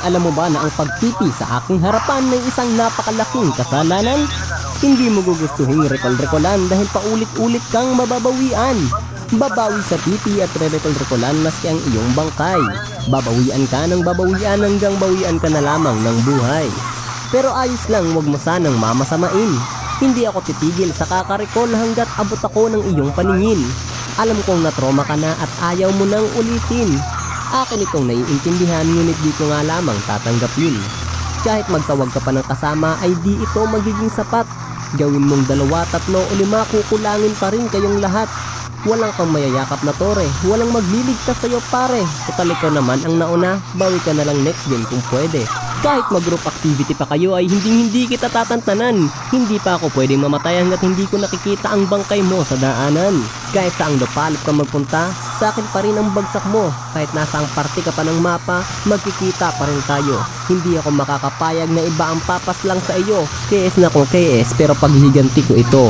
alam mo ba na ang pagpipi sa aking harapan ay isang napakalaking kasalanan? Hindi mo gugustuhin rekol-rekolan dahil paulit-ulit kang mababawian. Babawi sa pipi at re-rekol-rekolan maski ang iyong bangkay. Babawian ka ng babawian hanggang bawian ka na lamang ng buhay. Pero ayos lang, wag mo sanang mamasamain. Hindi ako titigil sa kakarekol hanggat abot ako ng iyong paningin. Alam kong natroma ka na at ayaw mo nang ulitin. Akin itong naiintindihan ngunit di ko nga lamang tatanggapin. Kahit magtawag ka pa ng kasama ay di ito magiging sapat. Gawin mong 2, 3 o 5 kukulangin pa rin kayong lahat. Walang kang mayayakap na tore, walang magliligtas sa'yo pare. Total ikaw naman ang nauna, bawi ka na lang next game kung pwede. Kahit mag-group activity pa kayo ay hindi kita tatantanan. Hindi pa ako pwedeng mamatay hanggat hindi ko nakikita ang bangkay mo sa daanan. Kahit saang dupalot ka magpunta, sa akin pa rin ang bagsak mo. Kahit nasaang parte ka pa ng mapa, magkikita pa rin tayo. Hindi ako makakapayag na iba ang papas lang sa iyo. KS na kung KS pero paghihiganti ko ito.